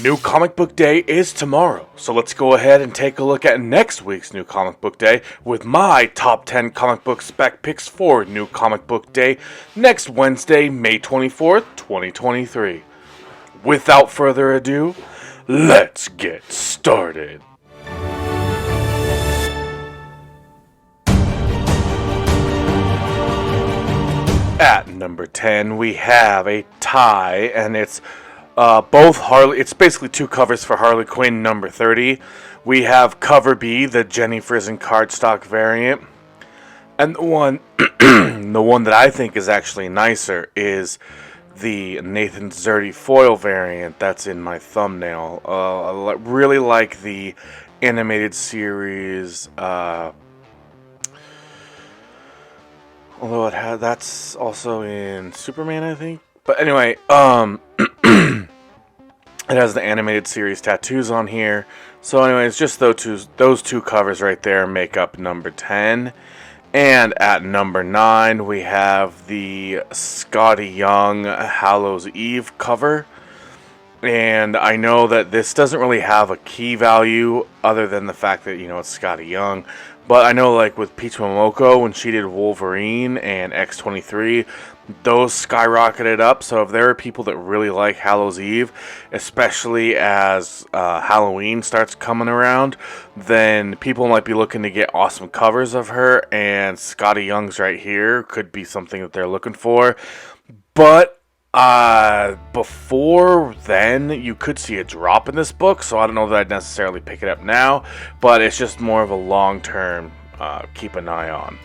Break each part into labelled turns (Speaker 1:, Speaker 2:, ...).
Speaker 1: New Comic Book Day is tomorrow, so let's go ahead and take a look at next week's New Comic Book Day with my top 10 comic book spec picks for New Comic Book Day next Wednesday, May 24th, 2023. Without further ado, let's get started. At number 10, we have a tie, and it's both Harley. It's basically two covers for Harley Quinn number 30. We have cover B, the Jenny Frison cardstock variant, and the one, the one that I think is actually nicer is the Nathan Zerdy foil variant that's in my thumbnail. I really like the animated series. Although that's also in Superman, I think. But anyway, it has the animated series tattoos on here. So anyways, just those two covers right there make up number 10. And at number 9, we have the Scotty Young Hallows Eve cover. And I know that this doesn't really have a key value other than the fact that, it's Scotty Young. But I know, like, with Peach Momoko, when she did Wolverine and X-23, those skyrocketed up. So if there are people that really like Hallows Eve, especially as Halloween starts coming around, then people might be looking to get awesome covers of her. And Scotty Young's right here could be something that they're looking for. But before then, you could see a drop in this book, so I don't know that I'd necessarily pick it up now, but it's just more of a long-term keep an eye on.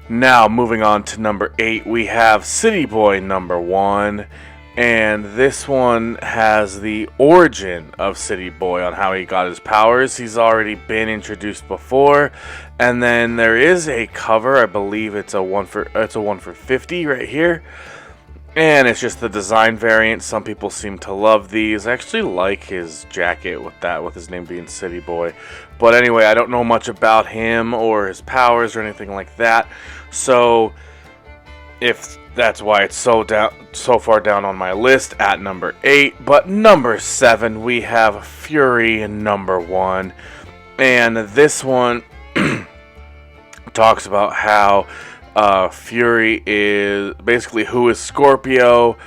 Speaker 1: Now, moving on to number 8, we have City Boy number 1, and this one has the origin of City Boy on how he got his powers. He's already been introduced before, and then there is a cover. I believe it's a one for 50 right here. And it's just the design variant. Some people seem to love these. I actually like his jacket with his name being City Boy. But anyway, I don't know much about him or his powers or anything like that. So if that's why it's so far down on my list at number 8. But number 7, we have Fury number 1. And this one talks about how Fury is basically who is Scorpio.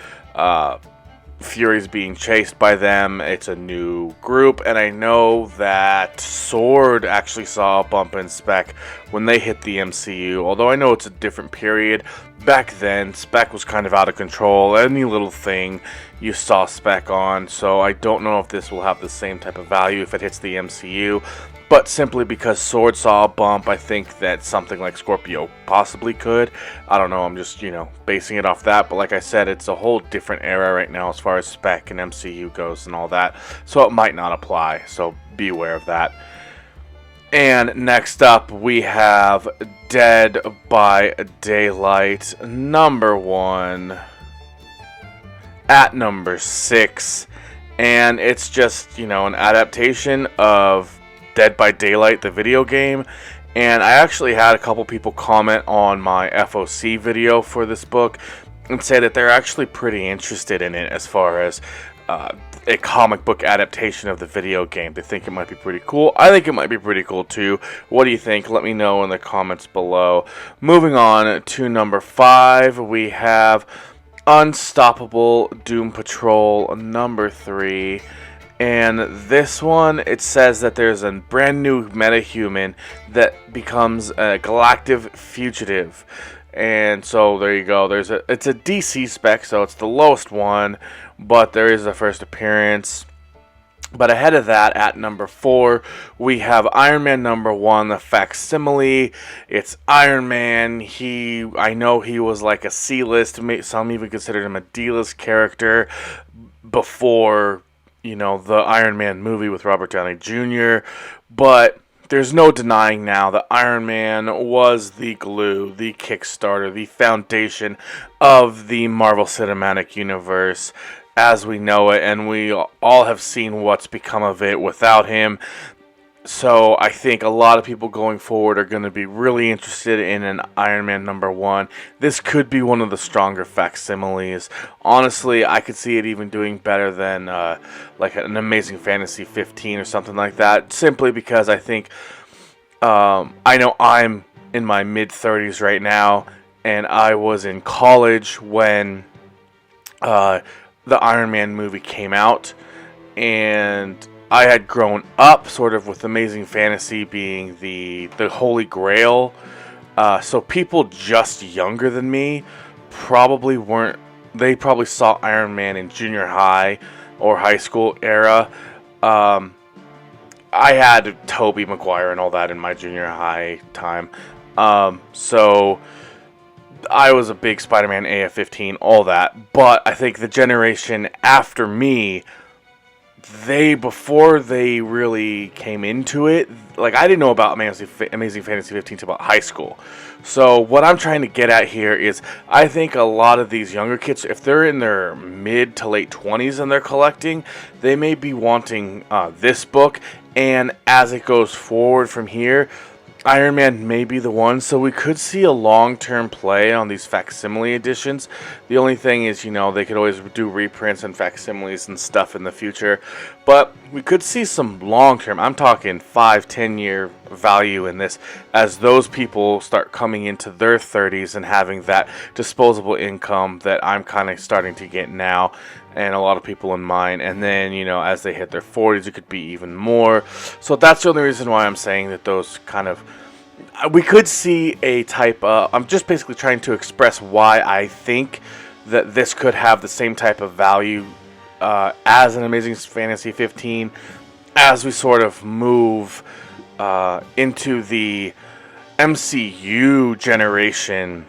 Speaker 1: Fury's being chased by them. It's a new group, and I know that Sword actually saw a bump in Spec when they hit the MCU. Although I know it's a different period. Back then, Spec was kind of out of control. Any little thing you saw Spec on. So I don't know if this will have the same type of value if it hits the MCU. But simply because Sword saw a bump, I think that something like Scorpio possibly could. I don't know, I'm just, basing it off that. But like I said, it's a whole different era right now as far as Spec and MCU goes and all that. So it might not apply, so be aware of that. And next up, we have Dead by Daylight, number 1. At number 6. And it's just, an adaptation of Dead by Daylight, the video game, and I actually had a couple people comment on my FOC video for this book and say that they're actually pretty interested in it as far as a comic book adaptation of the video game. They think it might be pretty cool. I think it might be pretty cool too. What do you think? Let me know in the comments below. Moving on to number 5, we have Unstoppable Doom Patrol number 3. And this one, it says that there's a brand new metahuman that becomes a galactic fugitive. And so there you go. It's a DC spec, so it's the lowest one, but there is a first appearance. But ahead of that, at number 4, we have Iron Man number 1, the facsimile. It's Iron Man. I know he was like a C-list. Some even considered him a D-list character before the Iron Man movie with Robert Downey Jr., but there's no denying now that Iron Man was the glue, the Kickstarter, the foundation of the Marvel Cinematic Universe as we know it, and we all have seen what's become of it without him. So I think a lot of people going forward are going to be really interested in an Iron Man #1. This could be one of the stronger facsimiles. Honestly, I could see it even doing better than like an Amazing Fantasy 15 or something like that. Simply because I think I know I'm in my mid-30s right now, and I was in college when the Iron Man movie came out, and I had grown up sort of with Amazing Fantasy being the holy grail. So people just younger than me probably weren't. They probably saw Iron Man in junior high or high school era. Um, I had Tobey Maguire and all that in my junior high time. So I was a big Spider-Man AF-15, all that. But I think the generation after me, before they really came into it, like I didn't know about Amazing Fantasy 15 until about high school. So what I'm trying to get at here is I think a lot of these younger kids, if they're in their mid to late 20s and they're collecting, they may be wanting this book. And as it goes forward from here, Iron Man may be the one, so we could see a long-term play on these facsimile editions. The only thing is, they could always do reprints and facsimiles and stuff in the future, but we could see some long-term, I'm talking 5-10 year value in this, as those people start coming into their 30s and having that disposable income that I'm kind of starting to get now, and a lot of people in mine. And then, as they hit their 40s, it could be even more. So that's the only reason why I'm saying that those kind of, we could see a type of, I'm just basically trying to express why I think that this could have the same type of value as an Amazing Fantasy 15 as we sort of move into the MCU generation,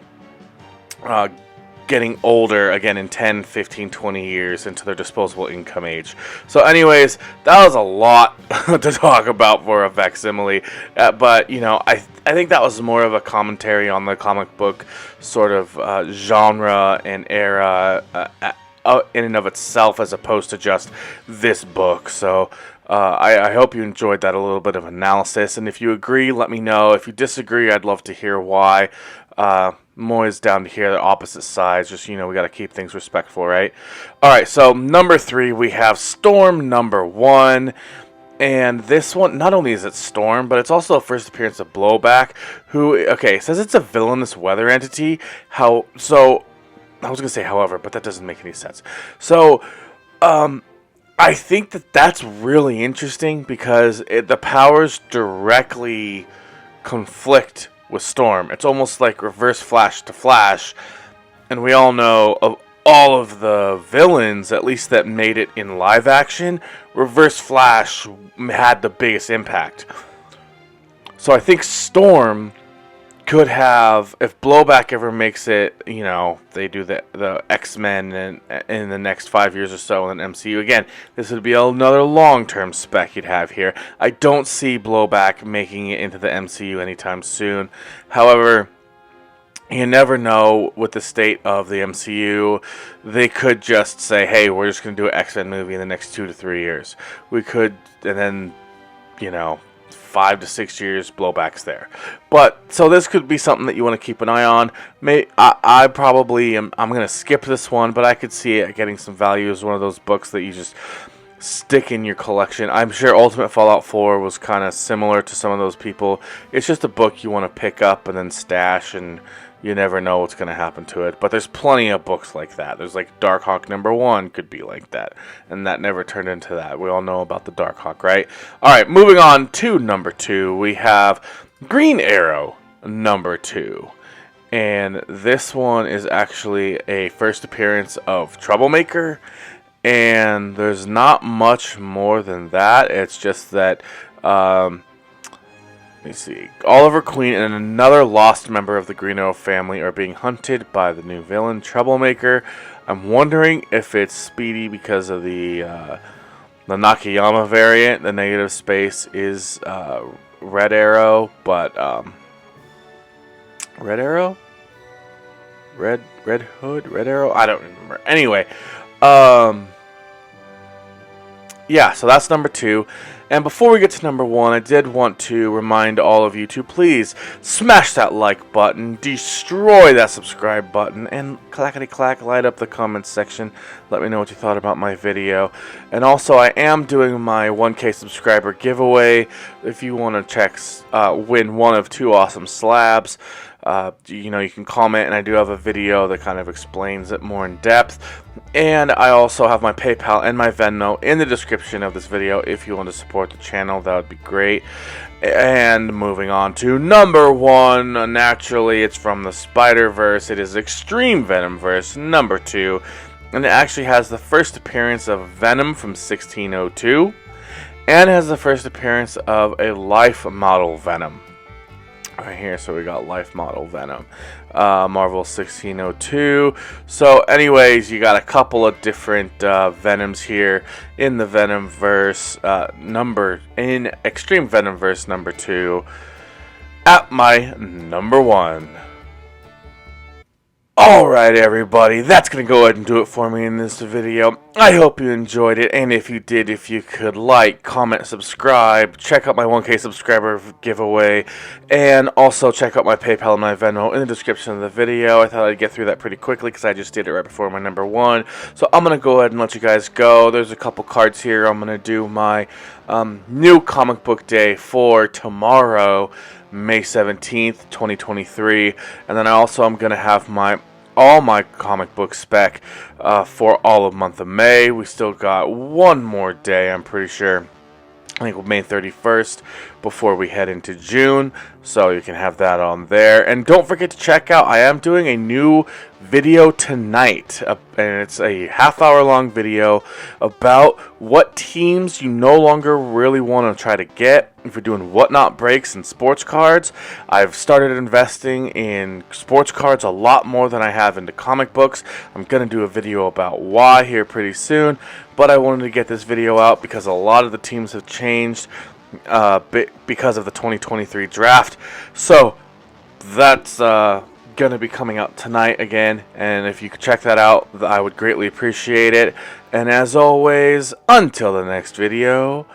Speaker 1: getting older again in 10, 15, 20 years into their disposable income age. So anyways, that was a lot to talk about for a facsimile, but I think that was more of a commentary on the comic book sort of genre and era in and of itself, as opposed to just this book. So I hope you enjoyed that, a little bit of analysis, and if you agree, let me know. If you disagree, I'd love to hear why. I'm always down to hear the opposite sides. Just, we got to keep things respectful, right? All right, so number 3, we have Storm #1. And this one, not only is it Storm, but it's also a first appearance of Blowback, who, it says it's a villainous weather entity. I was going to say however, but that doesn't make any sense. So, I think that's really interesting because the powers directly conflict with Storm. It's almost like reverse Flash to Flash, and we all know of all of the villains, at least that made it in live action, Reverse Flash had the biggest impact. So I think Storm could have, if Blowback ever makes it, they do the X-Men in the next 5 years or so in MCU. Again, this would be another long-term spec you'd have here. I don't see Blowback making it into the MCU anytime soon. However, you never know with the state of the MCU. They could just say, hey, we're just going to do an X-Men movie in the next 2 to 3 years. We could, and then, 5 to 6 years, Blowback's there. But so this could be something that you want to keep an eye on. I probably am. I'm going to skip this one, but I could see it getting some value as one of those books that you just stick in your collection. I'm sure Ultimate Fallout 4 was kind of similar to some of those people. It's just a book you want to pick up and then stash, and you never know what's going to happen to it. But there's plenty of books like that. There's like Darkhawk #1 could be like that. And that never turned into that. We all know about the Darkhawk, right? Alright, moving on to number 2. We have Green Arrow #2. And this one is actually a first appearance of Troublemaker. And there's not much more than that. It's just that let me see. Oliver Queen and another lost member of the Green Arrow family are being hunted by the new villain, Troublemaker. I'm wondering if it's Speedy because of the Nakayama variant. The negative space is Red Arrow, but Red Arrow? Red Hood? Red Arrow? I don't remember. Anyway, yeah, so that's number 2. And before we get to number 1, I did want to remind all of you to please smash that like button, destroy that subscribe button, and clackety clack, light up the comments section. Let me know what you thought about my video. And also, I am doing my 1K subscriber giveaway. If you want to win one of 2 awesome slabs, you can comment, and I do have a video that kind of explains it more in depth. And I also have my PayPal and my Venmo in the description of this video if you want to support the channel. That would be great. And moving on to number 1, naturally it's from the Spider-Verse. It is Extreme Venomverse number 2, and it actually has the first appearance of Venom from 1602, and has the first appearance of a life model Venom. Right here, so we got life model Venom, Marvel 1602. So anyways, you got a couple of different Venoms here in the Venomverse in Extreme Venomverse number 2 at my number 1. Alright everybody, that's going to go ahead and do it for me in this video. I hope you enjoyed it, and if you did, if you could like, comment, subscribe, check out my 1K subscriber giveaway, and also check out my PayPal and my Venmo in the description of the video. I thought I'd get through that pretty quickly because I just did it right before my number 1. So I'm going to go ahead and let you guys go. There's a couple cards here. I'm going to do my new comic book day for tomorrow, May 17th, 2023, and then I'm going to have all my comic book spec for all of month of May. We still got one more day, I'm pretty sure. I think May 31st before we head into June, so you can have that on there. And don't forget to check out, I am doing a new video tonight, and it's a half-hour long video about what teams you no longer really want to try to get if you're doing whatnot breaks and sports cards. I've started investing in sports cards a lot more than I have into comic books. I'm going to do a video about why here pretty soon, but I wanted to get this video out because a lot of the teams have changed because of the 2023 draft. So that's going to be coming out tonight again, and if you could check that out, I would greatly appreciate it. And as always, until the next video,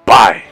Speaker 1: bye.